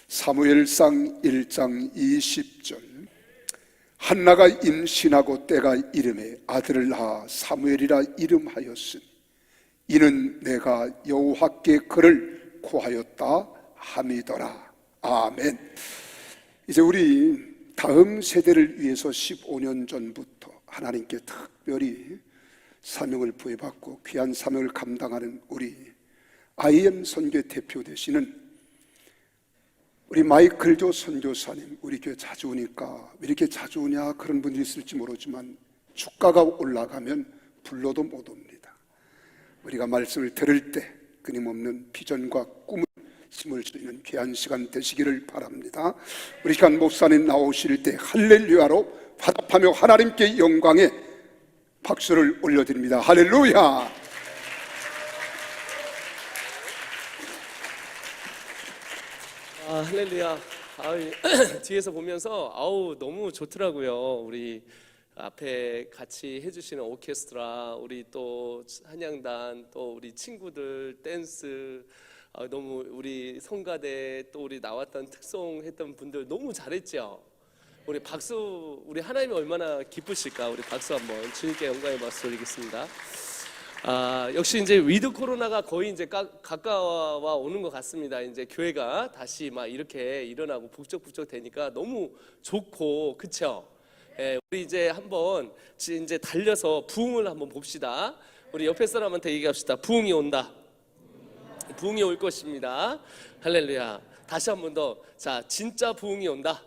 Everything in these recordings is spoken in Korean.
사무엘상 1장 20절. 한나가 임신하고 때가 이름에 아들을 낳아 사무엘이라 이름하였으니 이는 내가 여호와께 그를 구하였다 함이더라. 아멘. 이제 우리 다음 세대를 위해서 15년 전부터 하나님께 특별히 사명을 부여받고 귀한 사명을 감당하는 우리 IM 선교회 대표 되시는 우리 마이클 조 선교사님, 우리 교회 자주 오니까 왜 이렇게 자주 오냐 그런 분들이 있을지 모르지만 주가가 올라가면 불러도 못 옵니다. 우리가 말씀을 들을 때 끊임없는 비전과 꿈을 심을 수 있는 귀한 시간 되시기를 바랍니다. 우리 시간 목사님 나오실 때 할렐루야로 화답하며 하나님께 영광의 박수를 올려드립니다. 할렐루야. 할렐루야. 뒤에서 보면서 너무 좋더라고요. 우리 앞에 같이 해주시는 오케스트라, 우리 또 한양단, 또 우리 친구들 댄스, 너무 우리 성가대, 또 우리 나왔던 특송했던 분들 너무 잘했죠. 우리 박수, 우리 하나님이 얼마나 기쁘실까. 우리 박수 한번 주님께 영광의 박수 올리겠습니다. 역시 이제 위드 코로나가 거의 이제 가까워 오는 것 같습니다. 이제 교회가 다시 막 이렇게 일어나고 북적북적 되니까 너무 좋고, 그쵸? 우리 이제 한번 이제 달려서 부흥을 한번 봅시다. 우리 옆에 사람한테 얘기합시다. 부흥이 온다. 부흥이 올 것입니다. 할렐루야. 다시 한 번 더. 자, 진짜 부흥이 온다.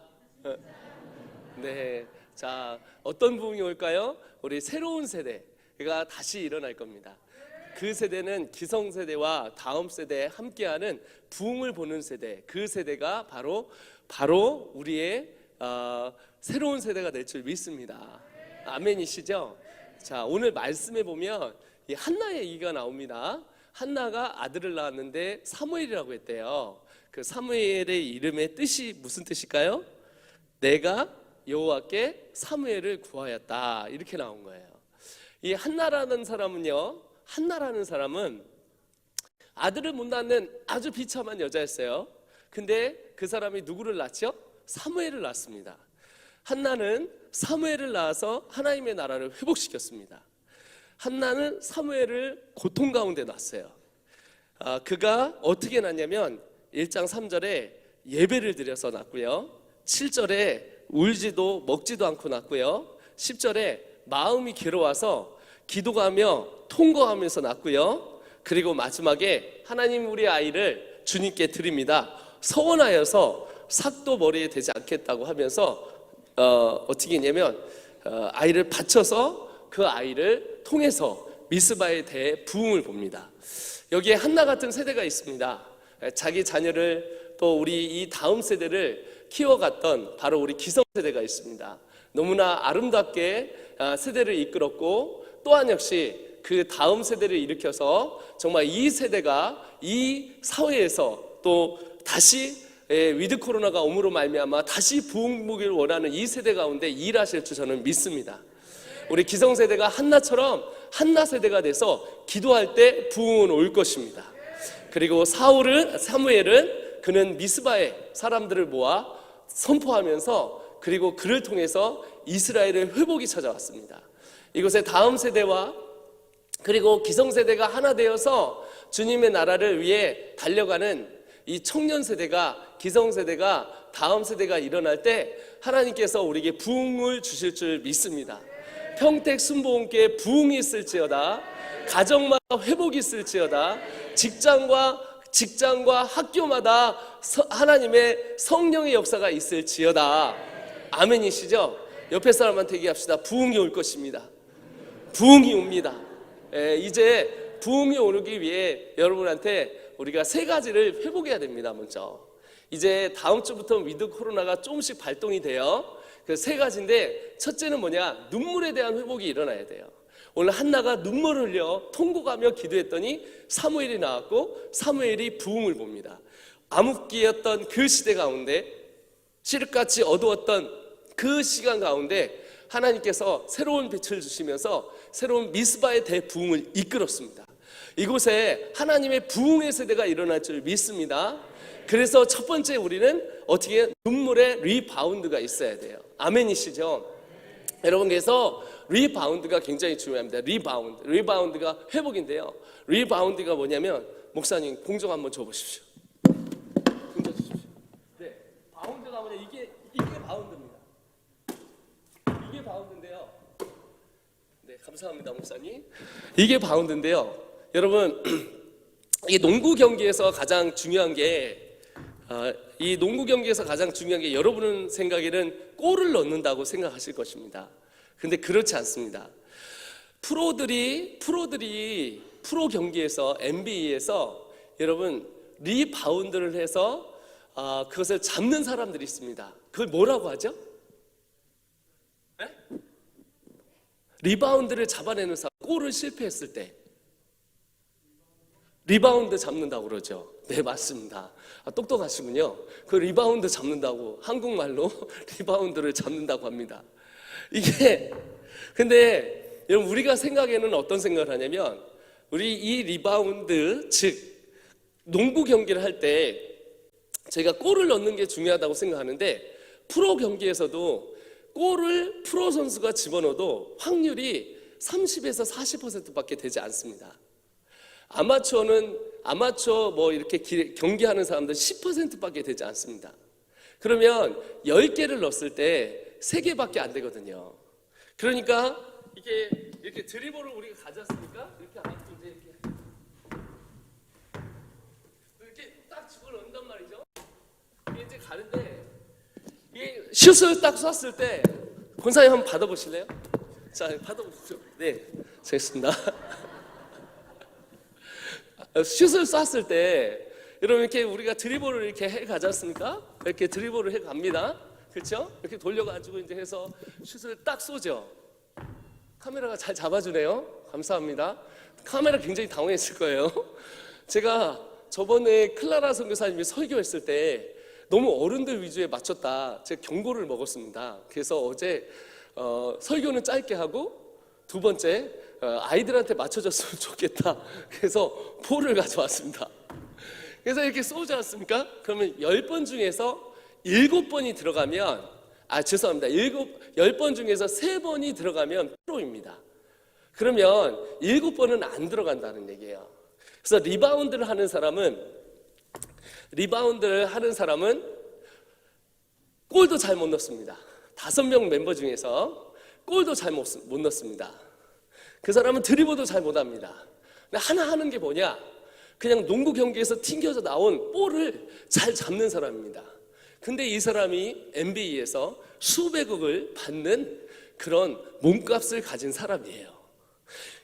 네. 자, 어떤 부흥이 올까요? 우리 새로운 세대가 다시 일어날 겁니다. 그 세대는 기성세대와 다음 세대에 함께하는 부흥을 보는 세대, 그 세대가 바로 우리의 새로운 세대가 될 줄 믿습니다. 아멘이시죠? 자, 오늘 말씀에 보면 이 한나의 얘기가 나옵니다. 한나가 아들을 낳았는데 사무엘이라고 했대요. 그 사무엘의 이름의 뜻이 무슨 뜻일까요? 내가 여호와께 사무엘을 구하였다, 이렇게 나온 거예요. 이 한나라는 사람은 아들을 못 낳는 아주 비참한 여자였어요. 근데 그 사람이 누구를 낳죠? 사무엘을 낳습니다. 한나는 사무엘을 낳아서 하나님의 나라를 회복시켰습니다. 한나는 사무엘을 고통 가운데 낳았어요. 그가 어떻게 낳냐면 1장 3절에 예배를 드려서 낳고요, 7절에 울지도 먹지도 않고 낳고요, 10절에 마음이 괴로워서 기도하며 통곡하면서 낳고요, 그리고 마지막에 하나님 우리 아이를 주님께 드립니다. 서원하여서 삭도 머리에 대지 않겠다고 하면서 어떻게 했냐면 아이를 바쳐서 그 아이를 통해서 미스바에 대해 부흥을 봅니다. 여기에 한나 같은 세대가 있습니다. 자기 자녀를, 또 우리 이 다음 세대를 키워갔던 바로 우리 기성세대가 있습니다. 너무나 아름답게 세대를 이끌었고, 또한 역시 그 다음 세대를 일으켜서 정말 이 세대가 이 사회에서 또 다시 위드 코로나가 옴으로 말미암아 다시 부흥복을 원하는 이 세대 가운데 일하실 줄 저는 믿습니다. 우리 기성세대가 한나처럼 한나 세대가 돼서 기도할 때 부흥은 올 것입니다. 그리고 사무엘은 그는 미스바에 사람들을 모아 선포하면서, 그리고 그를 통해서 이스라엘의 회복이 찾아왔습니다. 이곳에 다음 세대와 그리고 기성세대가 하나 되어서 주님의 나라를 위해 달려가는 이 청년 세대가, 기성세대가, 다음 세대가 일어날 때 하나님께서 우리에게 부흥을 주실 줄 믿습니다. 평택 순복음교회에 부흥이 있을지어다, 가정마다 회복이 있을지어다, 직장과 학교마다 하나님의 성령의 역사가 있을지어다. 아멘이시죠? 옆에 사람한테 얘기합시다. 부흥이 올 것입니다. 부흥이 옵니다. 이제 부흥이 오기 위해 여러분한테 우리가 세 가지를 회복해야 됩니다. 먼저 이제 다음 주부터 위드 코로나가 조금씩 발동이 돼요. 그 세 가지인데, 첫째는 뭐냐? 눈물에 대한 회복이 일어나야 돼요. 오늘 한나가 눈물을 흘려 통곡하며 기도했더니 사무엘이 나왔고, 사무엘이 부흥을 봅니다. 암흑기였던 그 시대 가운데, 칠흑같이 어두웠던 그 시간 가운데 하나님께서 새로운 빛을 주시면서 새로운 미스바의 대부흥을 이끌었습니다. 이곳에 하나님의 부흥의 세대가 일어날 줄 믿습니다. 그래서 첫 번째 우리는 어떻게 눈물의 리바운드가 있어야 돼요. 아멘이시죠? 여러분, 그래서 리바운드가 굉장히 중요합니다. 리바운드가 회복인데요. 리바운드가 뭐냐면, 목사님 공정 한번 줘보십시오. 공정 주십시오. 네, 바운드가 뭐냐, 이게 바운드입니다. 이게 바운드인데요. 네, 감사합니다, 목사님. 이게 바운드인데요. 여러분, 이 농구 경기에서 가장 중요한 게 여러분 생각에는 골을 넣는다고 생각하실 것입니다. 근데 그렇지 않습니다. 프로들이 프로 경기에서, NBA에서 여러분 리바운드를 해서 그것을 잡는 사람들이 있습니다. 그걸 뭐라고 하죠? 네? 리바운드를 잡아내는 사람, 골을 실패했을 때 리바운드 잡는다고 그러죠. 네, 맞습니다. 똑똑하시군요. 그 리바운드 잡는다고, 한국말로 리바운드를 잡는다고 합니다. 근데 여러분, 우리가 생각에는 어떤 생각을 하냐면, 우리 이 리바운드, 즉 농구 경기를 할 때 저희가 골을 넣는 게 중요하다고 생각하는데, 프로 경기에서도 골을 프로 선수가 집어넣어도 확률이 30에서 40%밖에 되지 않습니다. 아마추어 뭐 이렇게 경기하는 사람들 10%밖에 되지 않습니다. 그러면 10개를 넣었을 때 3개밖에 안 되거든요. 그러니까 이렇게 드리블을 우리가 가졌으니까 이렇게 안고 이제 이렇게 딱 집어넣는단 말이죠. 이게 이제 가는데, 이게 슛을 딱 쐈을 때 권사님 한번 받아보실래요? 자, 받아보십시오. 네, 됐습니다. 슛을 쐈을 때 여러분, 이렇게 우리가 드리블을 이렇게 해 가지 않습니까? 이렇게 드리블을 해 갑니다. 그렇죠? 이렇게 돌려가지고 이제 해서 슛을 딱 쏘죠. 카메라가 잘 잡아주네요. 감사합니다. 카메라 굉장히 당황했을 거예요. 제가 저번에 클라라 선교사님이 설교했을 때 너무 어른들 위주에 맞췄다, 제가 경고를 먹었습니다. 그래서 어제 설교는 짧게 하고, 두 번째, 아이들한테 맞춰줬으면 좋겠다. 그래서 볼을 가져왔습니다. 그래서 이렇게 쏘지 않습니까? 그러면 10번 중에서 7번이 들어가면, 죄송합니다. 10번 중에서 3번이 들어가면 프로입니다. 그러면 7번은 안 들어간다는 얘기예요. 그래서 리바운드를 하는 사람은 골도 잘 못 넣습니다. 5명 멤버 중에서 골도 잘 못 넣습니다. 그 사람은 드리블도 잘 못합니다. 하나 하는 게 뭐냐? 그냥 농구 경기에서 튕겨져 나온 볼을 잘 잡는 사람입니다. 근데 이 사람이 NBA에서 수백억을 받는 그런 몸값을 가진 사람이에요.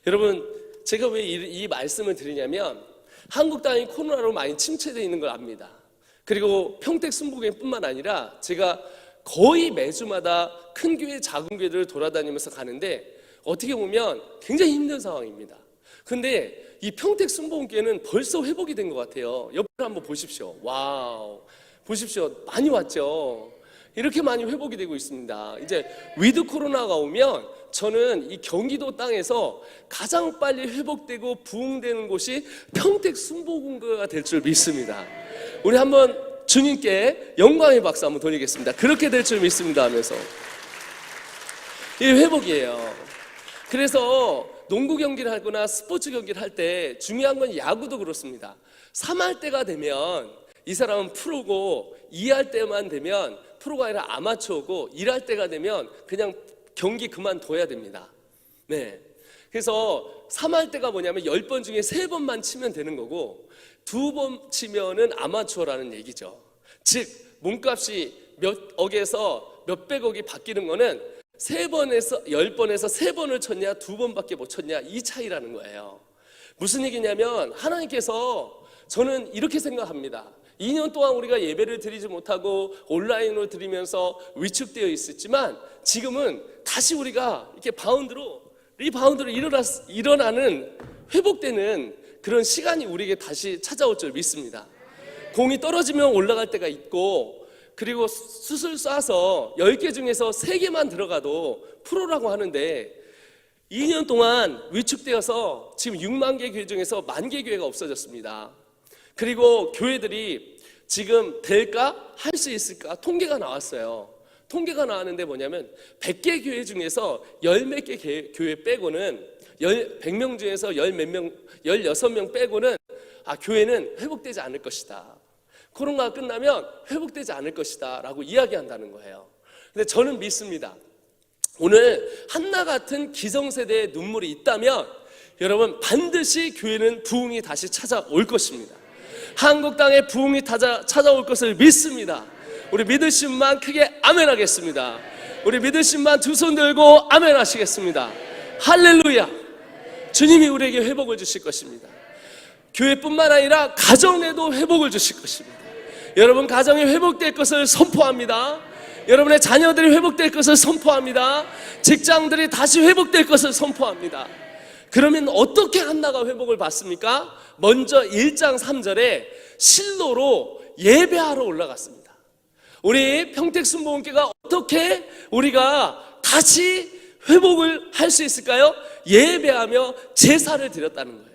여러분, 제가 왜 이 말씀을 드리냐면, 한국 땅이 코로나로 많이 침체되어 있는 걸 압니다. 그리고 평택 순복음뿐만 아니라 제가 거의 매주마다 큰 교회, 작은 교회들을 돌아다니면서 가는데, 어떻게 보면 굉장히 힘든 상황입니다. 근데 이 평택 순복음교회는 벌써 회복이 된 것 같아요. 옆을 한번 보십시오. 와우, 보십시오. 많이 왔죠. 이렇게 많이 회복이 되고 있습니다. 이제 위드 코로나가 오면 저는 이 경기도 땅에서 가장 빨리 회복되고 부흥되는 곳이 평택 순복음교회가 될 줄 믿습니다. 우리 한번 주님께 영광의 박수 한번 돌리겠습니다. 그렇게 될 줄 믿습니다 하면서. 이 회복이에요. 그래서 농구 경기를 하거나 스포츠 경기를 할 때 중요한 건, 야구도 그렇습니다. 3할 때가 되면 이 사람은 프로고, 2할 때만 되면 프로가 아니라 아마추어고, 1할 때가 되면 그냥 경기 그만둬야 됩니다. 네. 그래서 3할 때가 뭐냐면 10번 중에 3번만 치면 되는 거고, 2번 치면은 아마추어라는 얘기죠. 즉 몸값이 몇 억에서 몇백억이 바뀌는 거는 3번에서 10번에서 3번을 쳤냐 2번밖에 못 쳤냐, 이 차이라는 거예요. 무슨 얘기냐면, 하나님께서, 저는 이렇게 생각합니다. 2년 동안 우리가 예배를 드리지 못하고 온라인으로 드리면서 위축되어 있었지만, 지금은 다시 우리가 이렇게 리바운드로 일어나는, 회복되는 그런 시간이 우리에게 다시 찾아올 줄 믿습니다. 공이 떨어지면 올라갈 때가 있고, 그리고 슛을 쏴서 10개 중에서 3개만 들어가도 프로라고 하는데, 2년 동안 위축되어서 지금 6만 개 교회 중에서 10,000개 교회가 없어졌습니다. 그리고 교회들이 지금 될까? 할 수 있을까? 통계가 나왔어요. 통계가 나왔는데 뭐냐면 100개 교회 중에서 10몇 개 교회 빼고는 100명 중에서 16명 빼고는 교회는 회복되지 않을 것이다. 코로나가 끝나면 회복되지 않을 것이다 라고 이야기한다는 거예요. 근데 저는 믿습니다. 오늘 한나 같은 기성세대의 눈물이 있다면 여러분 반드시 교회는 부흥이 다시 찾아올 것입니다. 한국 땅에 부흥이 찾아올 것을 믿습니다. 우리 믿으심만 크게 아멘 하겠습니다. 우리 믿으심만 두 손 들고 아멘 하시겠습니다. 할렐루야. 주님이 우리에게 회복을 주실 것입니다. 교회뿐만 아니라 가정에도 회복을 주실 것입니다. 여러분 가정이 회복될 것을 선포합니다. 여러분의 자녀들이 회복될 것을 선포합니다. 직장들이 다시 회복될 것을 선포합니다. 그러면 어떻게 한나가 회복을 받습니까? 먼저 1장 3절에 실로로 예배하러 올라갔습니다. 우리 평택순복음교회가 어떻게 우리가 다시 회복을 할 수 있을까요? 예배하며 제사를 드렸다는 거예요.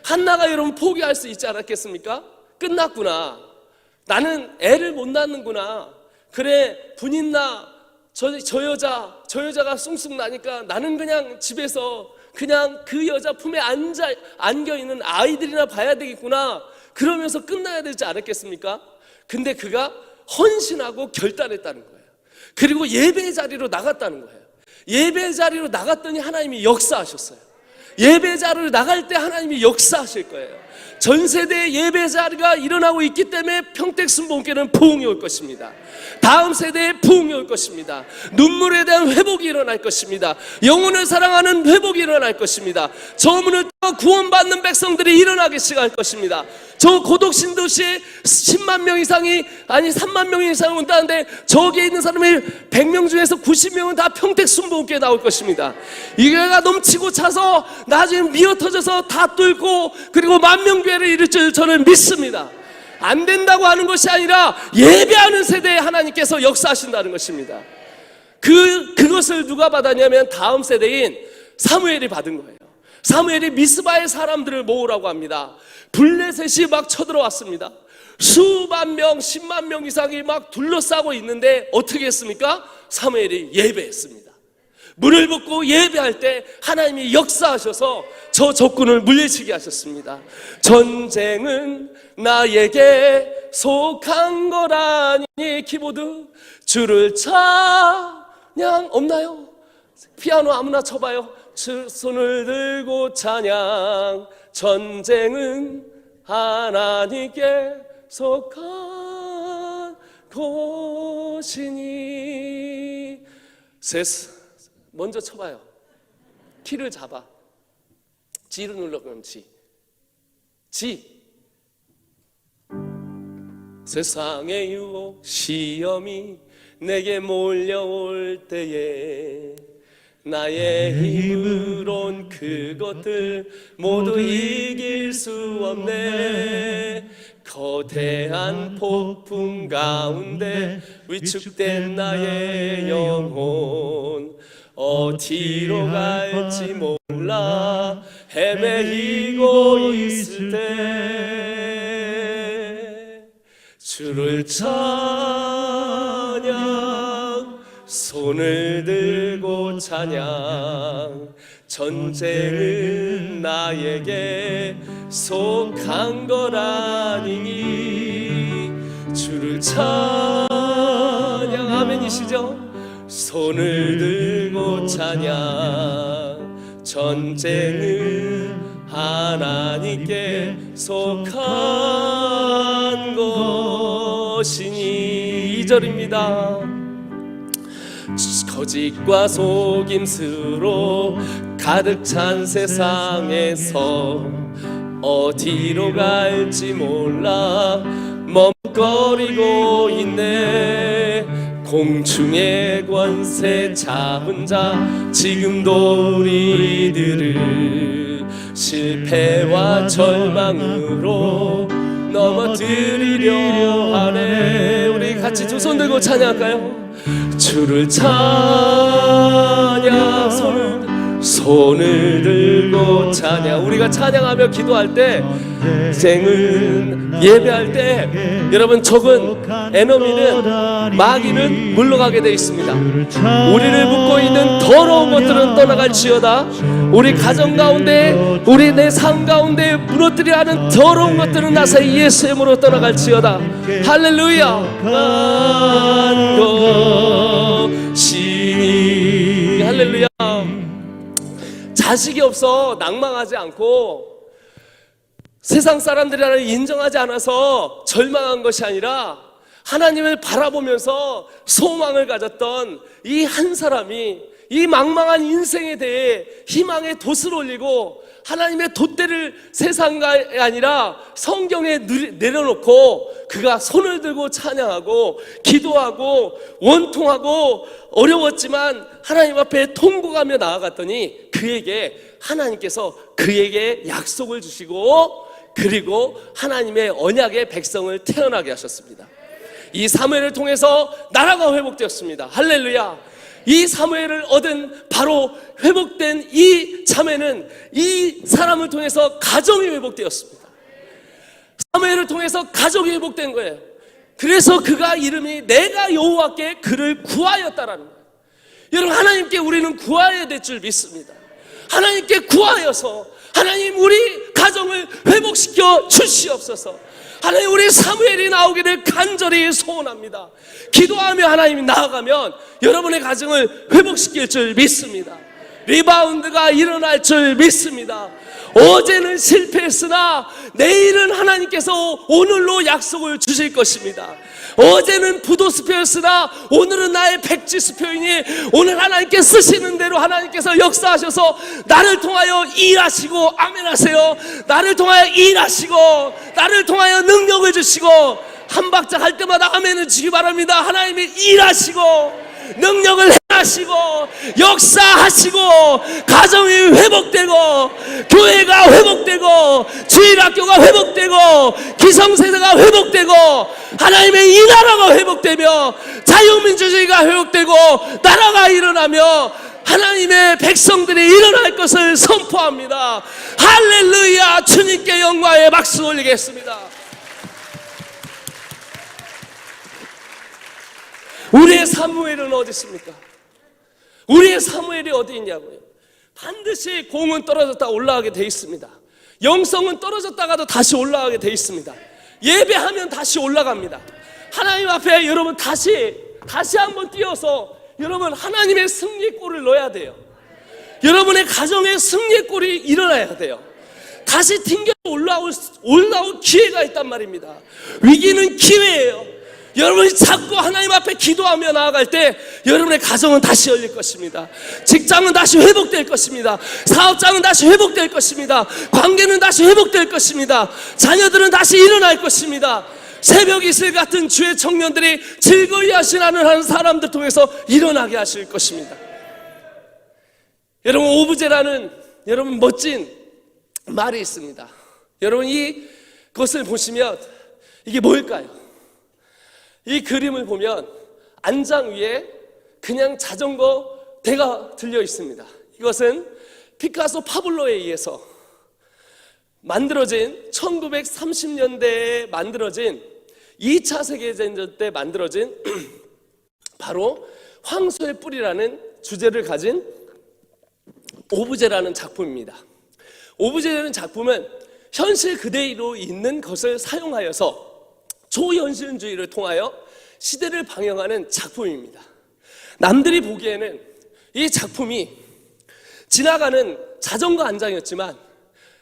한나가 여러분 포기할 수 있지 않았겠습니까? 끝났구나. 나는 애를 못 낳는구나. 그래 분인나 저 여자가 숭숭 나니까 나는 그냥 집에서 그냥 그 여자 품에 안겨있는 아이들이나 봐야 되겠구나. 그러면서 끝나야 되지 않았겠습니까? 근데 그가 헌신하고 결단했다는 거예요. 그리고 예배 자리로 나갔다는 거예요. 예배 자리로 나갔더니 하나님이 역사하셨어요. 예배 자리로 나갈 때 하나님이 역사하실 거예요. 전 세대의 예배 자리가 일어나고 있기 때문에 평택순복음교회는 부흥이 올 것입니다. 다음 세대에 부흥이 올 것입니다. 눈물에 대한 회복이 일어날 것입니다. 영혼을 사랑하는 회복이 일어날 것입니다. 저 문을 뚫어 구원받는 백성들이 일어나기 시작할 것입니다. 저 고독신도시에 10만 명 이상이 3만 명 이상 온다는데 저기에 있는 사람이 100명 중에서 90명은 다 평택순복음교회에 나올 것입니다. 이 교회가 넘치고 차서 나중에 미어터져서 다 뚫고 그리고 만명교회를 이룰 줄 저는 믿습니다. 안 된다고 하는 것이 아니라 예배하는 세대에 하나님께서 역사하신다는 것입니다. 그것을 누가 받았냐면 다음 세대인 사무엘이 받은 거예요. 사무엘이 미스바의 사람들을 모으라고 합니다. 블레셋이 막 쳐들어왔습니다. 수만 명, 10만 명 이상이 막 둘러싸고 있는데 어떻게 했습니까? 사무엘이 예배했습니다. 물을 붓고 예배할 때 하나님이 역사하셔서 저 적군을 물리치게 하셨습니다. 전쟁은 나에게 속한 거라니. 키보드 주를 찬양 없나요? 피아노 아무나 쳐봐요. 손을 들고 찬양. 전쟁은 하나님께 속한 것이니. 먼저 쳐봐요. 키를 잡아. G를 눌러. 그럼 G. 세상의 유혹 시험이 내게 몰려올 때에 나의 힘으론 그것들 모두 이길 수 없네. 거대한 폭풍 가운데 위축된 나의 영혼 어디로 갈지 몰라 헤매이고 있을 때 주를 찬양 손을 들고 찬양. 전쟁은 나에게 속한 거라니. 주를 찬양. 아멘이시죠? 손을 들고 찬양. 전쟁은 하나님께 속한 것이니. 2절입니다. 거짓과 속임수로 가득 찬 세상에서 어디로 갈지 몰라 멈거리고 있네. 공중의 권세 잡은 자 지금도 우리들을 실패와 절망으로 넘어뜨리려 하네. 우리 같이 두 손 들고 찬양할까요? 주를 찬양. 손을 들고 찬양. 우리가 찬양하며 기도할 때, 생은 예배할 때, 여러분 적은 에너미는, 마귀는 물러가게 되어 있습니다. 우리를 묶고 있는 더러운 것들은 떠나갈지어다. 우리 가정 가운데, 우리 내 삶 가운데 무너뜨려 하는 더러운 것들은 나사히 예수의 이름으로 떠나갈지어다. 할렐루야. 한 것이, 할렐루야. 자식이 없어 낭망하지 않고 세상 사람들이라는 인정하지 않아서 절망한 것이 아니라 하나님을 바라보면서 소망을 가졌던 이 한 사람이 이 망망한 인생에 대해 희망의 돛을 올리고 하나님의 돛대를 세상이 아니라 성경에 내려놓고 그가 손을 들고 찬양하고 기도하고 원통하고 어려웠지만 하나님 앞에 통곡하며 나아갔더니 그에게 하나님께서 그에게 약속을 주시고 그리고 하나님의 언약의 백성을 태어나게 하셨습니다. 이 사무엘을 통해서 나라가 회복되었습니다. 할렐루야. 이 사무엘을 얻은 바로 회복된 이 자매는 이 사람을 통해서 가정이 회복되었습니다. 사무엘을 통해서 가족이 회복된 거예요. 그래서 그가 이름이 내가 여호와께 그를 구하였다라는 거예요. 여러분, 하나님께 우리는 구하여야 될 줄 믿습니다. 하나님께 구하여서 하나님 우리 가정을 회복시켜 주시옵소서. 하나님 우리 사무엘이 나오기를 간절히 소원합니다. 기도하며 하나님이 나아가면 여러분의 가정을 회복시킬 줄 믿습니다. 리바운드가 일어날 줄 믿습니다. 어제는 실패했으나 내일은 하나님께서 오늘로 약속을 주실 것입니다. 어제는 부도수표였으나 오늘은 나의 백지수표이니 오늘 하나님께 쓰시는 대로 하나님께서 역사하셔서 나를 통하여 일하시고, 아멘 하세요. 나를 통하여 일하시고 나를 통하여 능력을 주시고, 한 박자 할 때마다 아멘을 주시기 바랍니다. 하나님이 일하시고 능력을 행하시고 역사하시고 가정이 회복되고 교회가 회복되고 주일학교가 회복되고 기성세대가 회복되고 하나님의 이 나라가 회복되며 자유민주주의가 회복되고 나라가 일어나며 하나님의 백성들이 일어날 것을 선포합니다. 할렐루야. 주님께 영광의 박수 올리겠습니다. 우리의 사무엘은 어디 있습니까? 우리의 사무엘이 어디 있냐고요? 반드시 공은 떨어졌다 올라가게 돼 있습니다. 영성은 떨어졌다가도 다시 올라가게 돼 있습니다. 예배하면 다시 올라갑니다. 하나님 앞에 여러분 다시 한번 뛰어서 여러분 하나님의 승리의 골을 넣어야 돼요. 여러분의 가정에 승리의 골이 일어나야 돼요. 다시 튕겨 올라올 기회가 있단 말입니다. 위기는 기회예요. 여러분이 자꾸 하나님 앞에 기도하며 나아갈 때 여러분의 가정은 다시 열릴 것입니다. 직장은 다시 회복될 것입니다. 사업장은 다시 회복될 것입니다. 관계는 다시 회복될 것입니다. 자녀들은 다시 일어날 것입니다. 새벽 이슬 같은 주의 청년들이 즐거이 하시라는 사람들 통해서 일어나게 하실 것입니다. 여러분, 오브제라는 여러분 멋진 말이 있습니다. 여러분 이것을 보시면 이게 뭘까요? 이 그림을 보면 안장 위에 그냥 자전거 대가 들려 있습니다. 이것은 피카소 파블로에 의해서 만들어진 1930년대에 만들어진 2차 세계대전 때 만들어진 바로 황소의 뿔이라는 주제를 가진 오브제라는 작품입니다. 오브제라는 작품은 현실 그대로 있는 것을 사용하여서 초현실주의를 통하여 시대를 방영하는 작품입니다. 남들이 보기에는 이 작품이 지나가는 자전거 안장이었지만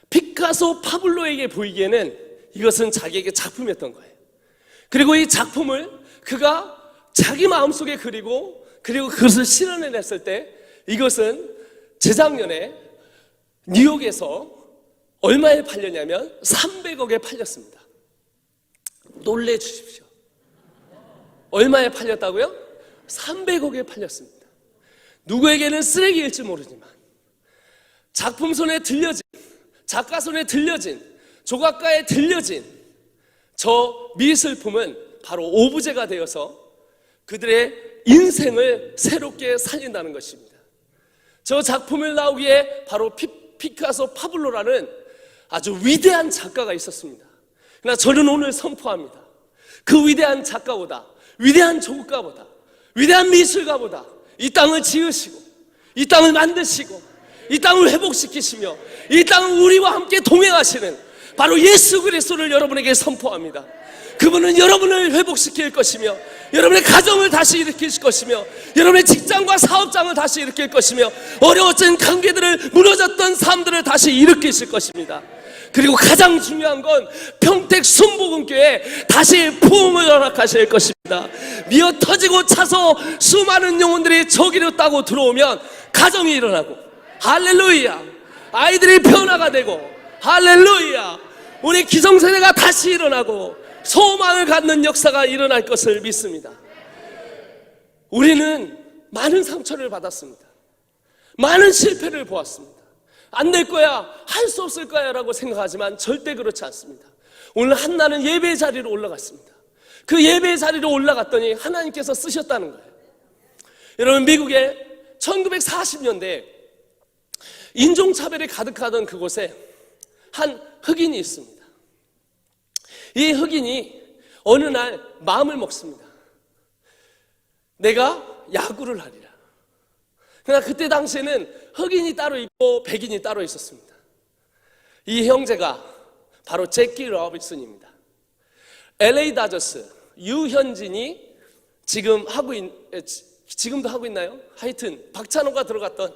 피카소 파블로에게 보이기에는 이것은 자기에게 작품이었던 거예요. 그리고 이 작품을 그가 자기 마음속에 그리고 그것을 실현해냈을 때 이것은 재작년에 뉴욕에서 얼마에 팔렸냐면 300억에 팔렸습니다. 놀래 주십시오. 얼마에 팔렸다고요? 300억에 팔렸습니다. 누구에게는 쓰레기일지 모르지만 작품 손에 들려진, 작가 손에 들려진, 조각가에 들려진 저 미술품은 바로 오브제가 되어서 그들의 인생을 새롭게 살린다는 것입니다. 저 작품을 나오기에 바로 피카소 파블로라는 아주 위대한 작가가 있었습니다. 그러나 저는 오늘 선포합니다. 그 위대한 작가보다, 위대한 조국가보다, 위대한 미술가보다 이 땅을 지으시고 이 땅을 만드시고 이 땅을 회복시키시며 이 땅을 우리와 함께 동행하시는 바로 예수 그리스도를 여러분에게 선포합니다. 그분은 여러분을 회복시킬 것이며 여러분의 가정을 다시 일으킬 것이며 여러분의 직장과 사업장을 다시 일으킬 것이며 어려웠던 관계들을, 무너졌던 삶들을 다시 일으키실 것입니다. 그리고 가장 중요한 건 평택 순복음교회에 다시 부흥을 허락하실 것입니다. 미어 터지고 차서 수많은 영혼들이 저기로 따고 들어오면 가정이 일어나고, 할렐루야, 아이들이 변화가 되고, 할렐루야, 우리 기성세대가 다시 일어나고 소망을 갖는 역사가 일어날 것을 믿습니다. 우리는 많은 상처를 받았습니다. 많은 실패를 보았습니다. 안 될 거야, 할 수 없을 거야 라고 생각하지만 절대 그렇지 않습니다. 오늘 한나는 예배 자리로 올라갔습니다. 그 예배 자리로 올라갔더니 하나님께서 쓰셨다는 거예요. 여러분, 미국의 1940년대에 인종차별이 가득하던 그곳에 한 흑인이 있습니다. 이 흑인이 어느 날 마음을 먹습니다. 내가 야구를 하리라. 그러나 그때 당시에는 흑인이 따로 있고 백인이 따로 있었습니다. 이 형제가 바로 제키 로빈슨입니다. LA 다저스 유현진이 지금도 하고 있나요? 하여튼 박찬호가 들어갔던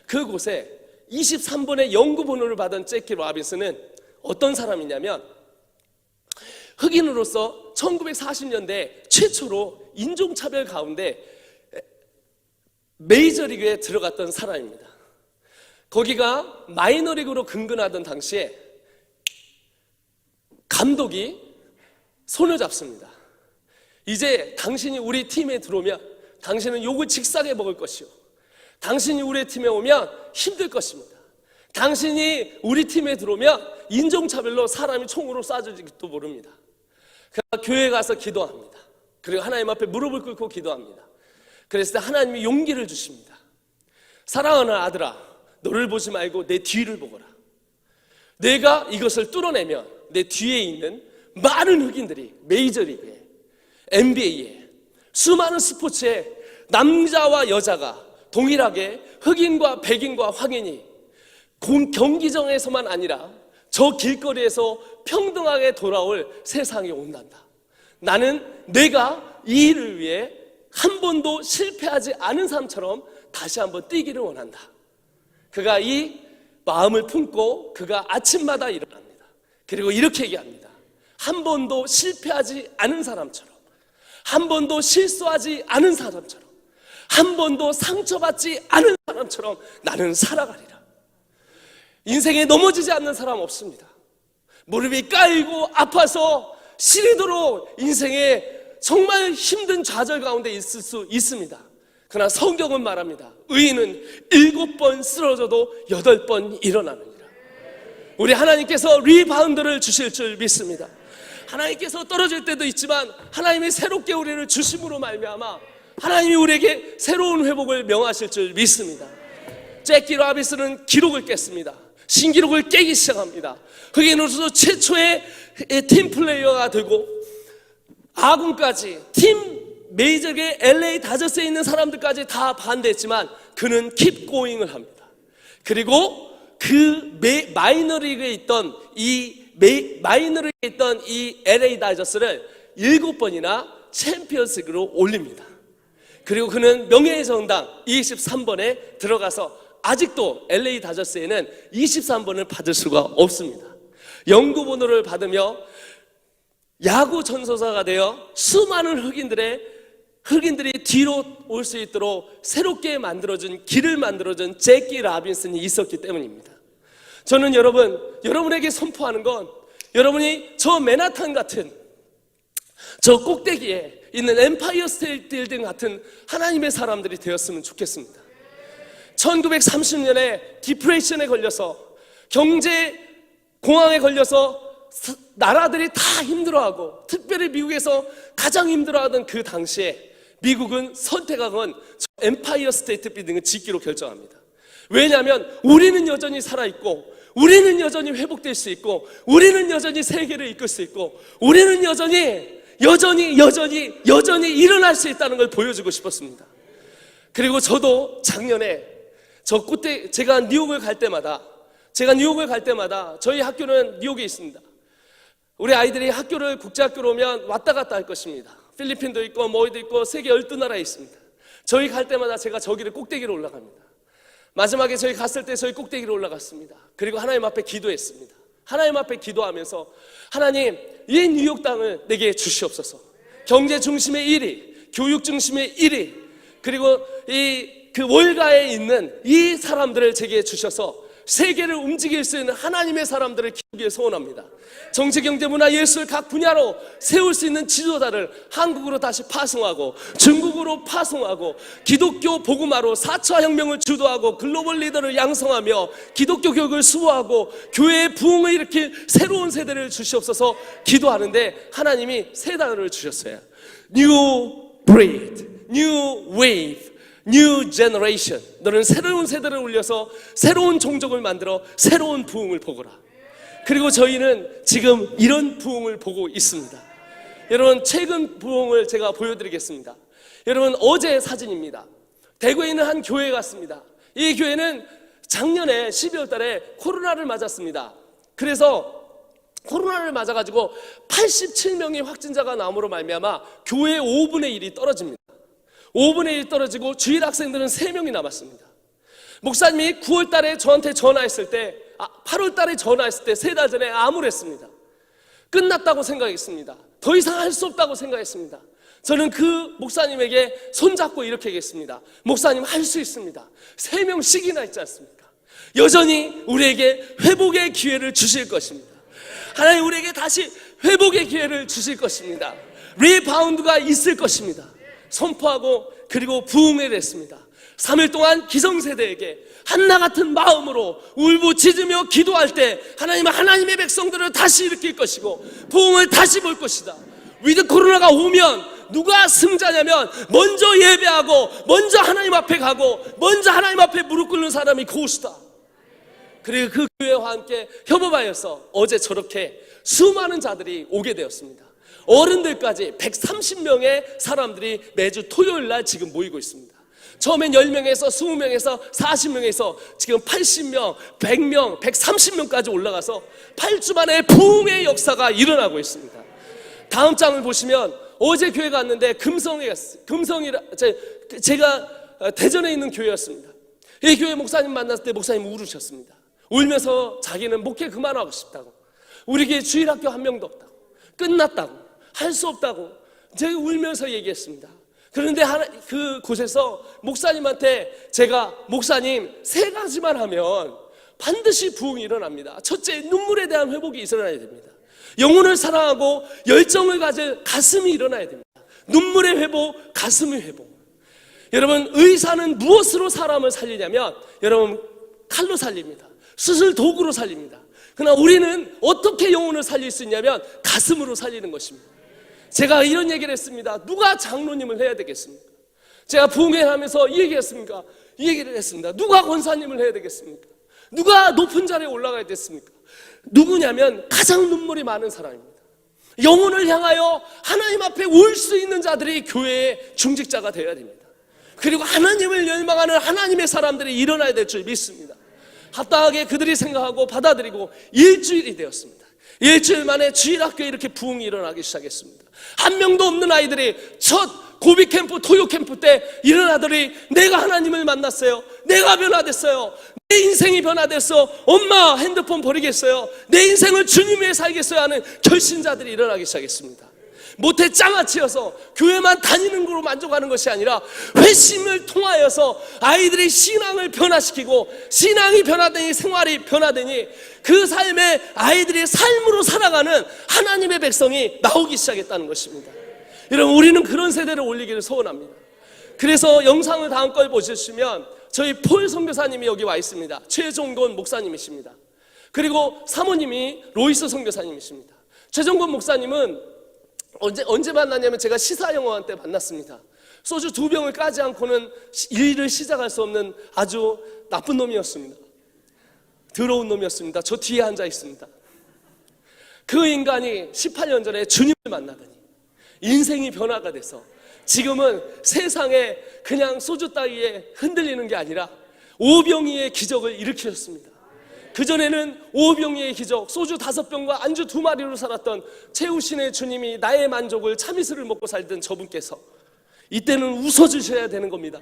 그곳에 23번의 연구 번호를 받은 제키 로빈슨은 어떤 사람이냐면 흑인으로서 1940년대 최초로 인종차별 가운데 메이저리그에 들어갔던 사람입니다. 거기가 마이너리그로 근근하던 당시에 감독이 손을 잡습니다. 이제 당신이 우리 팀에 들어오면 당신은 욕을 직사게 먹을 것이요, 당신이 우리 팀에 오면 힘들 것입니다. 당신이 우리 팀에 들어오면 인종차별로 사람이 총으로 쏴줄지도 모릅니다. 그러니까 교회에 가서 기도합니다. 그리고 하나님 앞에 무릎을 꿇고 기도합니다. 그랬을 때 하나님이 용기를 주십니다. 사랑하는 아들아, 너를 보지 말고 내 뒤를 보거라. 내가 이것을 뚫어내면 내 뒤에 있는 많은 흑인들이 메이저리그에, NBA에, 수많은 스포츠에 남자와 여자가 동일하게 흑인과 백인과 황인이 경기장에서만 아니라 저 길거리에서 평등하게 돌아올 세상이 온단다. 나는 내가 이 일을 위해 한 번도 실패하지 않은 사람처럼 다시 한번 뛰기를 원한다. 그가 이 마음을 품고 그가 아침마다 일어납니다. 그리고 이렇게 얘기합니다. 한 번도 실패하지 않은 사람처럼, 한 번도 실수하지 않은 사람처럼, 한 번도 상처받지 않은 사람처럼 나는 살아가리라. 인생에 넘어지지 않는 사람 없습니다. 무릎이 까이고 아파서 시리도록 인생에 정말 힘든 좌절 가운데 있을 수 있습니다. 그러나 성경은 말합니다. 의인은 7번 쓰러져도 8번 일어나느니라. 우리 하나님께서 리바운드를 주실 줄 믿습니다. 하나님께서 떨어질 때도 있지만 하나님이 새롭게 우리를 주심으로 말미암아 하나님이 우리에게 새로운 회복을 명하실 줄 믿습니다. 제키 로빈슨은 기록을 깼습니다. 신기록을 깨기 시작합니다. 흑인으로서 최초의 팀 플레이어가 되고 아군까지 팀 메이저계 LA 다저스에 있는 사람들까지 다 반대했지만 그는 keep going을 합니다. 그리고 그 마이너리그에 있던 이 LA 다저스를 7번이나 챔피언스리그로 올립니다. 그리고 그는 명예의 정당 23번에 들어가서 아직도 LA 다저스에는 23번을 받을 수가 없습니다. 연구 번호를 받으며 야구 전소사가 되어 수많은 흑인들이 뒤로 올 수 있도록 새롭게 만들어준 길을 만들어준 제키 로빈슨이 있었기 때문입니다. 저는 여러분에게 선포하는 건 여러분이 저 맨하탄 같은 저 꼭대기에 있는 엠파이어 스테이트 빌딩 같은 하나님의 사람들이 되었으면 좋겠습니다. 1930년에 디프레션에 걸려서 경제 공황에 걸려서 나라들이 다 힘들어하고 특별히 미국에서 가장 힘들어하던 그 당시에 미국은 선택한 건 엠파이어 스테이트 빌딩을 짓기로 결정합니다. 왜냐하면 우리는 여전히 살아있고, 우리는 여전히 회복될 수 있고, 우리는 여전히 세계를 이끌 수 있고, 우리는 여전히 일어날 수 있다는 걸 보여주고 싶었습니다. 그리고 저도 작년에 제가 뉴욕을 갈 때마다 저희 학교는 뉴욕에 있습니다. 우리 아이들이 국제학교로 오면 왔다 갔다 할 것입니다. 필리핀도 있고 뭐도 있고 세계 12나라에 있습니다. 저희 갈 때마다 제가 저기를 꼭대기로 올라갑니다. 마지막에 저희 갔을 때 저희 꼭대기로 올라갔습니다. 그리고 하나님 앞에 기도했습니다. 하나님 앞에 기도하면서, 하나님, 이 뉴욕 땅을 내게 주시옵소서. 경제 중심의 1위, 교육 중심의 1위, 그리고 그 월가에 있는 이 사람들을 제게 주셔서 세계를 움직일 수 있는 하나님의 사람들을 키우기를 소원합니다. 정치, 경제, 문화, 예술 각 분야로 세울 수 있는 지도자를 한국으로 다시 파송하고, 중국으로 파송하고, 기독교 복음화로 4차 혁명을 주도하고 글로벌 리더를 양성하며 기독교 교육을 수호하고 교회의 부흥을 일으킬 새로운 세대를 주시옵소서 기도하는데, 하나님이 세 단어를 주셨어요. New breed, new wave, New generation. 너는 새로운 세대를 올려서 새로운 종족을 만들어 새로운 부흥을 보거라. 그리고 저희는 지금 이런 부흥을 보고 있습니다. 여러분, 최근 부흥을 제가 보여드리겠습니다. 여러분, 어제 사진입니다. 대구에 있는 한 교회에 갔습니다. 이 교회는 작년에 12월 달에 코로나를 맞았습니다. 그래서 코로나를 맞아가지고 87명의 확진자가 나옴으로 말미암아 교회의 5분의 1이 떨어집니다. 5분의 1이 떨어지고 주일 학생들은 3명이 남았습니다. 목사님이 9월 달에 저한테 전화했을 때, 8월 달에 전화했을 때 3달 전에 암울했습니다. 끝났다고 생각했습니다. 더 이상 할 수 없다고 생각했습니다. 저는 그 목사님에게 손잡고 이렇게 얘기했습니다. 목사님, 할 수 있습니다. 3명씩이나 있지 않습니까? 여전히 우리에게 회복의 기회를 주실 것입니다. 하나님 우리에게 다시 회복의 기회를 주실 것입니다. 리바운드가 있을 것입니다. 선포하고 그리고 부흥을 했습니다. 3일 동안 기성세대에게 한나 같은 마음으로 울부짖으며 기도할 때 하나님은 하나님의 백성들을 다시 일으킬 것이고 부흥을 다시 볼 것이다. 위드 코로나가 오면 누가 승자냐면 먼저 예배하고 먼저 하나님 앞에 가고 먼저 하나님 앞에 무릎 꿇는 사람이 고수다. 그리고 그 교회와 함께 협업하여서 어제 저렇게 수많은 자들이 오게 되었습니다. 어른들까지 130명의 사람들이 매주 토요일 날 지금 모이고 있습니다. 처음엔 10명에서 20명에서 40명에서 지금 80명, 100명, 130명까지 올라가서 8주 만에 부흥의 역사가 일어나고 있습니다. 다음 장을 보시면 어제 교회 갔는데 제가 대전에 있는 교회였습니다. 이 교회 목사님 만났을 때 목사님 울으셨습니다. 울면서 자기는 목회 그만하고 싶다고, 우리 교회 주일학교 한 명도 없다고, 끝났다고, 할 수 없다고 제가 울면서 얘기했습니다. 그런데 그곳에서 목사님한테 제가, 목사님 3가지만 하면 반드시 부흥이 일어납니다. 첫째, 눈물에 대한 회복이 일어나야 됩니다. 영혼을 사랑하고 열정을 가질 가슴이 일어나야 됩니다. 눈물의 회복, 가슴의 회복. 여러분, 의사는 무엇으로 사람을 살리냐면 여러분, 칼로 살립니다. 수술 도구로 살립니다. 그러나 우리는 어떻게 영혼을 살릴 수 있냐면 가슴으로 살리는 것입니다. 제가 이런 얘기를 했습니다. 누가 장로님을 해야 되겠습니까? 제가 부흥회 하면서 이 얘기를 했습니다. 누가 권사님을 해야 되겠습니까? 누가 높은 자리에 올라가야 됐습니까? 누구냐면 가장 눈물이 많은 사람입니다. 영혼을 향하여 하나님 앞에 올 수 있는 자들이 교회의 중직자가 되어야 됩니다. 그리고 하나님을 열망하는 하나님의 사람들이 일어나야 될 줄 믿습니다. 합당하게 그들이 생각하고 받아들이고 일주일이 되었습니다. 일주일 만에 주일학교에 이렇게 부흥이 일어나기 시작했습니다. 한 명도 없는 아이들이 첫 고비 캠프, 토요 캠프 때 이런 아들이 내가 하나님을 만났어요. 내가 변화됐어요. 내 인생이 변화됐어. 엄마 핸드폰 버리겠어요. 내 인생을 주님 위해 살겠어요 하는 결신자들이 일어나기 시작했습니다. 못해 장아찌여서 교회만 다니는 걸로 만족하는 것이 아니라 회심을 통하여서 아이들의 신앙을 변화시키고 신앙이 변화되니 생활이 변화되니 그 삶에 아이들이 삶으로 살아가는 하나님의 백성이 나오기 시작했다는 것입니다. 여러분, 우리는 그런 세대를 올리기를 소원합니다. 그래서 영상을 다음 걸 보시면 저희 폴 선교사님이 여기 와 있습니다. 최종건 목사님이십니다. 그리고 사모님이 로이스 선교사님이십니다. 최종건 목사님은 언제 만났냐면 제가 시사영어원 때 만났습니다. 소주 2병을 까지 않고는 일을 시작할 수 없는 아주 나쁜 놈이었습니다. 더러운 놈이었습니다. 저 뒤에 앉아 있습니다. 그 인간이 18년 전에 주님을 만나더니 인생이 변화가 돼서 지금은 세상에 그냥 소주 따위에 흔들리는 게 아니라 오병이의 기적을 일으키셨습니다. 그전에는 오병이의 기적, 소주 5병과 안주 2마리로 살았던 채우신의 주님이 나의 만족을 참이슬을 먹고 살던 저분께서 이때는 웃어주셔야 되는 겁니다.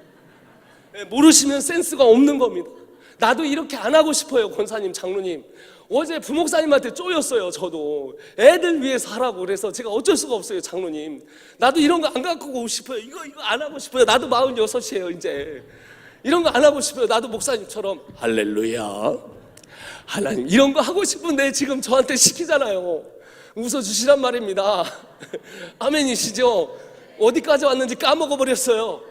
모르시면 센스가 없는 겁니다. 나도 이렇게 안 하고 싶어요. 권사님, 장로님, 어제 부목사님한테 쪼였어요. 저도 애들 위해서 하라고 그래서 제가 어쩔 수가 없어요. 장로님, 나도 이런 거 안 갖고 오고 싶어요. 이거 안 하고 싶어요. 나도 46이에요. 이제 이런 거 안 하고 싶어요. 나도 목사님처럼 할렐루야 하나님 이런 거 하고 싶은데 지금 저한테 시키잖아요. 웃어주시란 말입니다. 아멘이시죠? 어디까지 왔는지 까먹어버렸어요.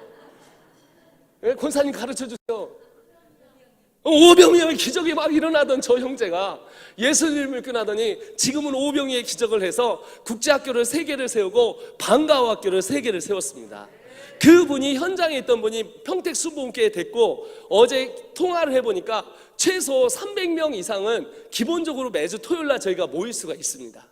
권사님 가르쳐주세요. 오병이어의 기적이 막 일어나던 저 형제가 예수님을 끊하더니 지금은 오병이의 기적을 해서 국제학교를 3개를 세우고 방과후학교를 3개를 세웠습니다. 그분이 현장에 있던 분이 평택 순복음교회에 됐고 어제 통화를 해보니까 최소 300명 이상은 기본적으로 매주 토요일날 저희가 모일 수가 있습니다.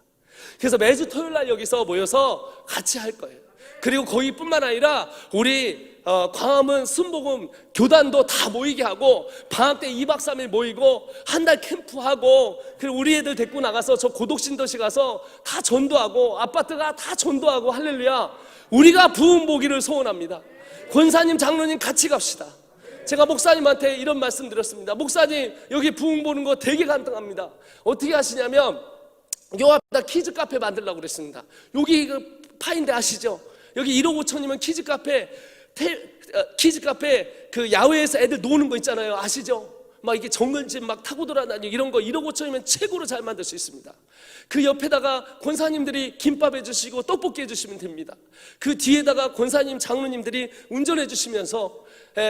그래서 매주 토요일날 여기서 모여서 같이 할 거예요. 그리고 거기뿐만 아니라 우리 광화문 순복음 교단도 다 모이게 하고 방학 때 2박 3일 모이고 한 달 캠프하고 그리고 우리 애들 데리고 나가서 저 고독신도시 가서 다 전도하고 아파트가 다 전도하고 할렐루야. 우리가 부흥 보기를 소원합니다. 권사님, 장로님 같이 갑시다. 제가 목사님한테 이런 말씀 드렸습니다. 목사님, 여기 부흥 보는 거 되게 간단합니다. 어떻게 하시냐면 요 앞에다 키즈 카페 만들려고 그랬습니다. 여기 그 파인데 아시죠? 여기 1억 5천이면 키즈 카페 그 야외에서 애들 노는 거 있잖아요. 아시죠? 막 이게 정글짐 막 타고 돌아다니고 이런 거 1억 5천이면 최고로 잘 만들 수 있습니다. 그 옆에다가 권사님들이 김밥 해주시고 떡볶이 해주시면 됩니다. 그 뒤에다가 권사님, 장로님들이 운전해 주시면서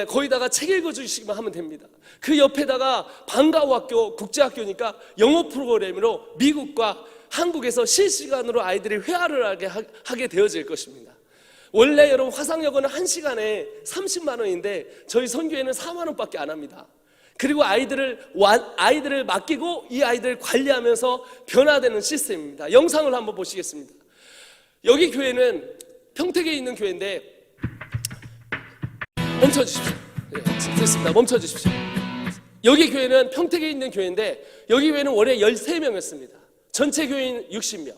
거기다가 책 읽어주시기만 하면 됩니다. 그 옆에다가 방과후학교, 국제학교니까 영어 프로그램으로 미국과 한국에서 실시간으로 아이들이 회화를 하게 되어질 것입니다. 원래 여러분 화상여고는 1시간에 30만 원인데 저희 선교회는 4만 원밖에 안 합니다. 그리고 아이들을 맡기고 이 아이들을 관리하면서 변화되는 시스템입니다. 영상을 한번 보시겠습니다. 여기 교회는 평택에 있는 교회인데 멈춰주십시오. 네, 됐습니다. 멈춰주십시오. 여기 교회는 평택에 있는 교회인데 여기 교회는 원래 13명이었습니다. 전체 교인 60명.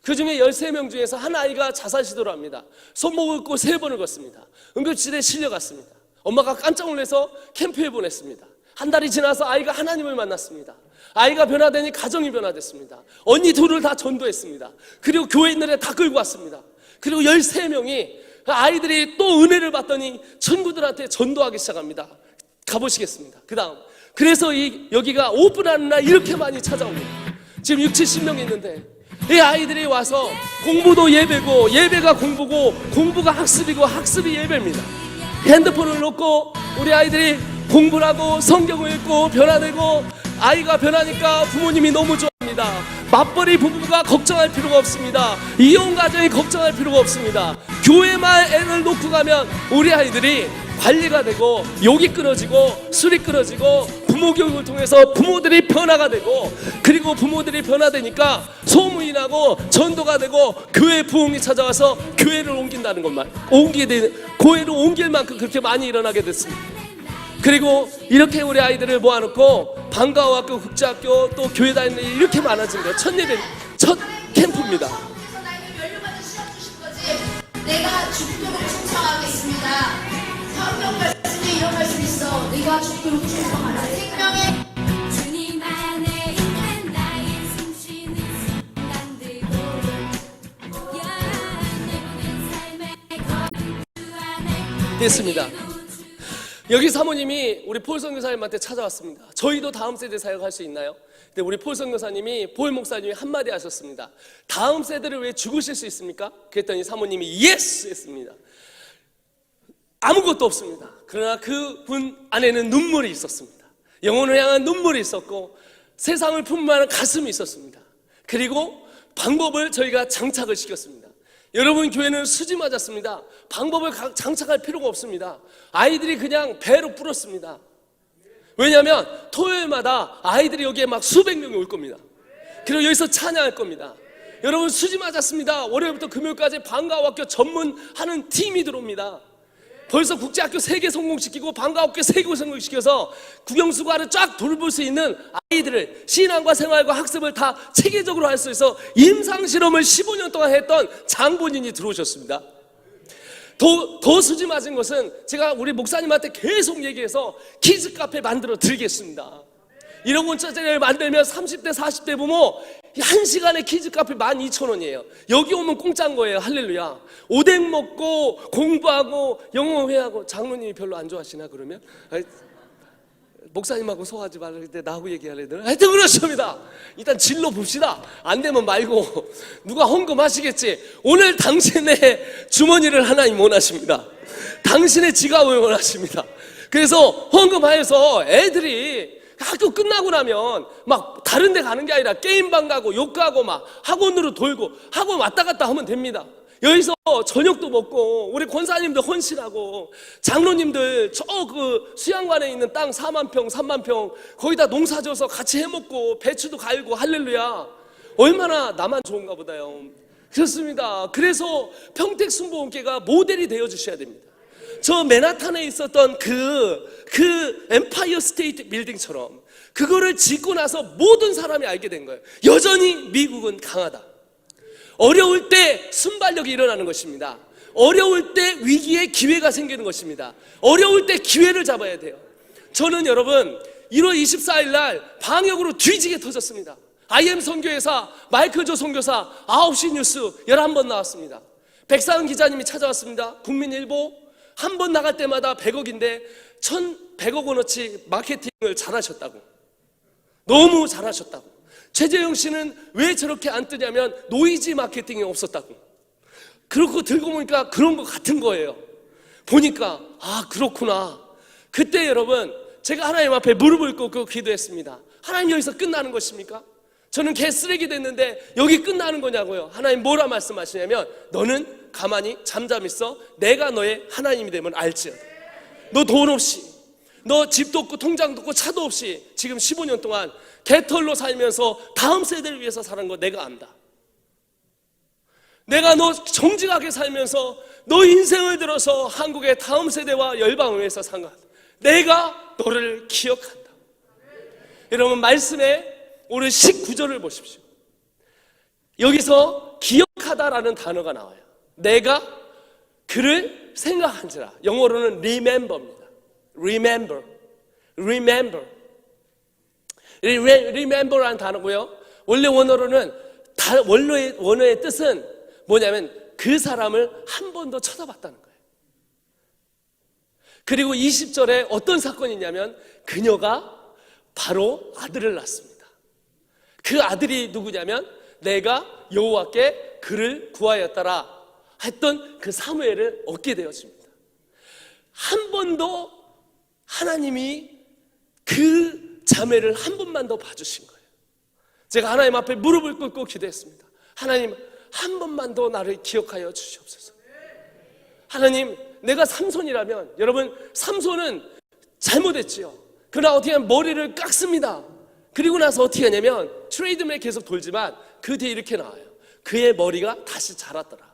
그 중에 13명 중에서 한 아이가 자살 시도를 합니다. 손목을 꽂고 3번을 걷습니다. 응급실에 실려갔습니다. 엄마가 깜짝 놀라서 캠프에 보냈습니다. 한 달이 지나서 아이가 하나님을 만났습니다. 아이가 변화되니 가정이 변화됐습니다. 언니 둘을 다 전도했습니다. 그리고 교회 있는 다 끌고 왔습니다. 그리고 13명이 아이들이 또 은혜를 받더니 친구들한테 전도하기 시작합니다. 가보시겠습니다. 그 다음 그래서 여기가 오픈하는 날 이렇게 많이 찾아옵니다. 지금 60-70명 있는데 이 아이들이 와서 공부도 예배고 예배가 공부고 공부가 학습이고 학습이 예배입니다. 핸드폰을 놓고 우리 아이들이 공부를 하고 성경을 읽고 변화되고 아이가 변하니까 부모님이 너무 좋아합니다. 맞벌이 부부가 걱정할 필요가 없습니다. 이혼 가정이 걱정할 필요가 없습니다. 교회만 애를 놓고 가면 우리 아이들이 관리가 되고 욕이 끊어지고 술이 끊어지고 부모 교육을 통해서 부모들이 변화가 되고 그리고 부모들이 변화되니까 소문이 나고 전도가 되고 교회 부흥이 찾아와서 교회를 옮긴다는 것만 교회로 옮길 만큼 그렇게 많이 일어나게 됐습니다. 그리고 이렇게 우리 아이들을 모아놓고 방과후학교, 국제학교 또 교회 다니는 일이 이렇게 많아진 거예요. 첫 예배, 첫 캠프입니다. 내가 주님으로 충성하겠습니다. 성경 말씀에 이런 말씀 있어. 내가 주님으로 충성하라. 생명의 주님 안에 있는 나의 숨쉬는 순간들도 내보낸 삶의 걸음 주 안에 됐습니다. 여기 사모님이 우리 폴 선교사님한테 찾아왔습니다. 저희도 다음 세대 사역할 수 있나요? 근데 우리 폴 선교사님이 폴 목사님이 한마디 하셨습니다. 다음 세대를 왜 죽으실 수 있습니까? 그랬더니 사모님이 예스 했습니다. 아무것도 없습니다. 그러나 그분 안에는 눈물이 있었습니다. 영혼을 향한 눈물이 있었고 세상을 품만한 가슴이 있었습니다. 그리고 방법을 저희가 장착을 시켰습니다. 여러분 교회는 수지 맞았습니다. 방법을 장착할 필요가 없습니다. 아이들이 그냥 배로 불었습니다. 왜냐하면 토요일마다 아이들이 여기에 막 수백 명이 올 겁니다. 그리고 여기서 찬양할 겁니다. 여러분 수지 맞았습니다. 월요일부터 금요일까지 방과학교 전문하는 팀이 들어옵니다. 벌써 국제학교 3개 성공시키고 방과학교 3개 성공시켜서 국영수관을 쫙 돌볼 수 있는 아이들을 신앙과 생활과 학습을 다 체계적으로 할 수 있어 임상실험을 15년 동안 했던 장본인이 들어오셨습니다. 더 수지 맞은 것은 제가 우리 목사님한테 계속 얘기해서 키즈 카페 만들어 드리겠습니다. 1억 원짜리를 만들면 30대 40대 부모 1시간에 키즈 카페 12,000원이에요. 여기 오면 공짜인 거예요. 할렐루야. 오뎅 먹고 공부하고 영어회하고. 장로님이 별로 안 좋아하시나 그러면? 목사님하고 소화하지 말라 그때 나하고 얘기하려 들 하여튼 그렇습니다. 일단 진로 봅시다. 안 되면 말고 누가 헌금하시겠지. 오늘 당신의 주머니를 하나님 원하십니다. 당신의 지갑을 원하십니다. 그래서 헌금하여서 애들이 학교 끝나고 나면 막 다른 데 가는 게 아니라 게임방 가고 욕 가고 막 학원으로 돌고 학원 왔다 갔다 하면 됩니다. 여기서 저녁도 먹고 우리 권사님들 헌신하고 장로님들 저 그 수양관에 있는 땅 4만 평 3만 평 거기다 농사 져서 같이 해먹고 배추도 갈고 할렐루야. 얼마나 나만 좋은가 보다요. 그렇습니다. 그래서 평택순복음교회가 모델이 되어주셔야 됩니다. 저 맨하탄에 있었던 그 엠파이어 스테이트 빌딩처럼 그거를 짓고 나서 모든 사람이 알게 된 거예요. 여전히 미국은 강하다. 어려울 때 순발력이 일어나는 것입니다. 어려울 때 위기에 기회가 생기는 것입니다. 어려울 때 기회를 잡아야 돼요. 저는 여러분 1월 24일 날 방역으로 뒤지게 터졌습니다. IM 선교회사 마이클 조 선교사 9시 뉴스 11번 나왔습니다. 백사은 기자님이 찾아왔습니다. 국민일보 한 번 나갈 때마다 100억인데 1,100억 원어치 마케팅을 잘하셨다고. 너무 잘하셨다고. 최재형 씨는 왜 저렇게 안 뜨냐면 노이즈 마케팅이 없었다고. 그렇고 들고 보니까 그런 거 같은 거예요. 보니까 아 그렇구나. 그때 여러분 제가 하나님 앞에 무릎을 꿇고 기도했습니다. 하나님 여기서 끝나는 것입니까? 저는 개쓰레기 됐는데 여기 끝나는 거냐고요. 하나님 뭐라 말씀하시냐면 너는 가만히 잠잠히 있어. 내가 너의 하나님이 되면 알지어다. 너 돈 없이 너 집도 없고 통장도 없고 차도 없이 지금 15년 동안 개털로 살면서 다음 세대를 위해서 사는 거 내가 안다. 내가 너 정직하게 살면서 너 인생을 들어서 한국의 다음 세대와 열방을 위해서 산 것. 내가 너를 기억한다. 여러분 말씀에 오늘 19절을 보십시오. 여기서 기억하다라는 단어가 나와요. 내가 그를 생각한지라. 영어로는 remember입니다. remember. remember라는 단어고요. 원래 원어로는 원어의 뜻은 뭐냐면 그 사람을 한 번 더 쳐다봤다는 거예요. 그리고 20절에 어떤 사건이 있냐면 그녀가 바로 아들을 낳습니다. 그 아들이 누구냐면 내가 여호와께 그를 구하였더라 했던 그 사무엘을 얻게 되었습니다. 한 번 더 하나님이 그 자매를 한 번만 더 봐주신 거예요. 제가 하나님 앞에 무릎을 꿇고 기도했습니다. 하나님 한 번만 더 나를 기억하여 주시옵소서. 하나님 내가 삼손이라면 여러분 삼손은 잘못했지요. 그러나 어떻게 하면 머리를 깎습니다. 그리고 나서 어떻게 하냐면 트레이드맨 계속 돌지만 그 뒤에 이렇게 나와요. 그의 머리가 다시 자랐더라.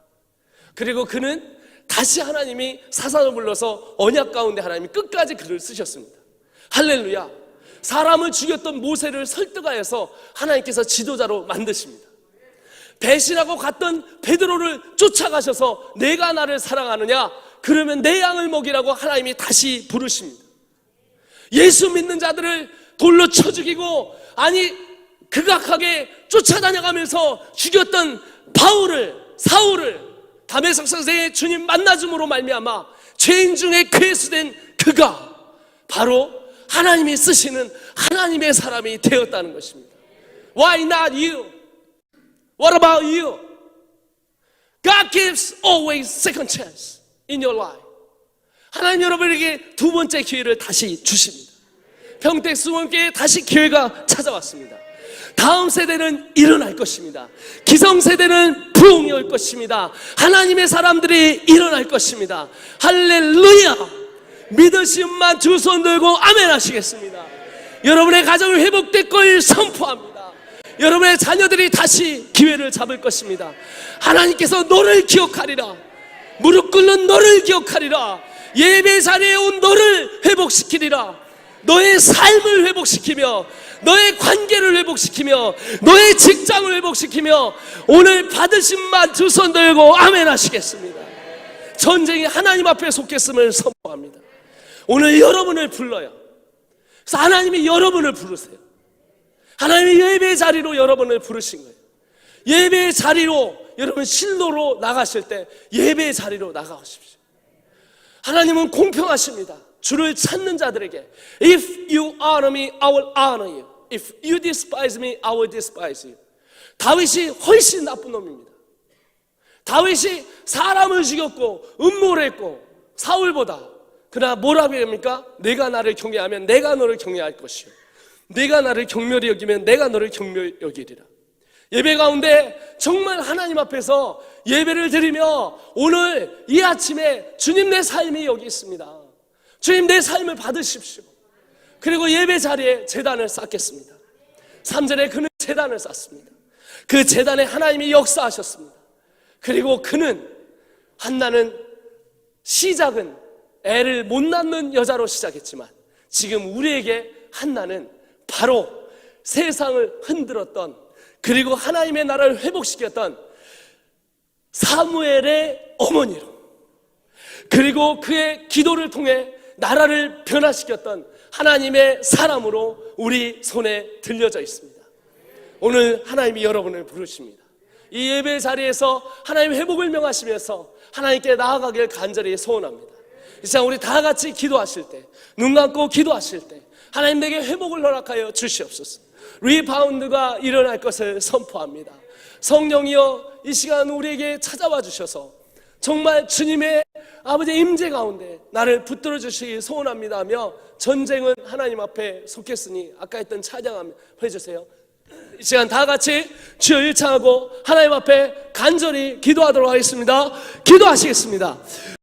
그리고 그는 다시 하나님이 사사를 불러서 언약 가운데 하나님이 끝까지 그를 쓰셨습니다. 할렐루야. 사람을 죽였던 모세를 설득하여서 하나님께서 지도자로 만드십니다. 배신하고 갔던 베드로를 쫓아가셔서 내가 나를 사랑하느냐 그러면 내 양을 먹이라고 하나님이 다시 부르십니다. 예수 믿는 자들을 돌로 쳐 죽이고 아니 극악하게 쫓아다녀가면서 죽였던 사울을 다메섹 선생의 주님 만나줌으로 말미암아 죄인 중에 괴수된 그가 바로 하나님이 쓰시는 하나님의 사람이 되었다는 것입니다. Why not you? What about you? God gives always second chance in your life. 하나님 여러분에게 두 번째 기회를 다시 주십니다. 평택수원교회에 다시 기회가 찾아왔습니다. 다음 세대는 일어날 것입니다. 기성세대는 부흥이 올 것입니다. 하나님의 사람들이 일어날 것입니다. 할렐루야. 믿으시면 두 손 들고 아멘 하시겠습니다. 여러분의 가정이 회복될 걸 선포합니다. 여러분의 자녀들이 다시 기회를 잡을 것입니다. 하나님께서 너를 기억하리라. 무릎 꿇는 너를 기억하리라. 예배 자리에 온 너를 회복시키리라. 너의 삶을 회복시키며 너의 관계를 회복시키며 너의 직장을 회복시키며 오늘 받으신 만 두 손 들고 아멘 하시겠습니다. 전쟁이 하나님 앞에 속했음을 선포합니다. 오늘 여러분을 불러요. 그래서 하나님이 여러분을 부르세요. 하나님이 예배 자리로 여러분을 부르신 거예요. 예배 자리로 여러분 실로로 나가실 때 예배 자리로 나가십시오. 하나님은 공평하십니다. 주를 찾는 자들에게 If you honor me, I will honor you. If you despise me, I will despise you. 다윗이 훨씬 나쁜 놈입니다. 다윗이 사람을 죽였고 음모를 했고 사울보다. 그러나 뭐라고 합니까? 내가 나를 경외하면 내가 너를 경외할 것이요 내가 나를 경멸히 여기면 내가 너를 경멸히 여기리라. 예배 가운데 정말 하나님 앞에서 예배를 드리며 오늘 이 아침에 주님 내 삶이 여기 있습니다. 주님 내 삶을 받으십시오. 그리고 예배 자리에 제단을 쌓겠습니다. 3절에 그는 제단을 쌓습니다. 그 제단에 하나님이 역사하셨습니다. 그리고 그는 한나는 시작은 애를 못 낳는 여자로 시작했지만 지금 우리에게 한나는 바로 세상을 흔들었던 그리고 하나님의 나라를 회복시켰던 사무엘의 어머니로 그리고 그의 기도를 통해 나라를 변화시켰던 하나님의 사람으로 우리 손에 들려져 있습니다. 오늘 하나님이 여러분을 부르십니다. 이 예배 자리에서 하나님 회복을 명하시면서 하나님께 나아가길 간절히 소원합니다. 이 시간 우리 다 같이 기도하실 때, 눈 감고 기도하실 때 하나님 내게 회복을 허락하여 주시옵소서. 리바운드가 일어날 것을 선포합니다. 성령이여 이 시간 우리에게 찾아와 주셔서 정말 주님의 아버지의 임재 가운데 나를 붙들어 주시기 소원합니다 하며 전쟁은 하나님 앞에 속했으니 아까 했던 찬양 해주세요. 이 시간 다 같이 주여 일창하고 하나님 앞에 간절히 기도하도록 하겠습니다. 기도하시겠습니다.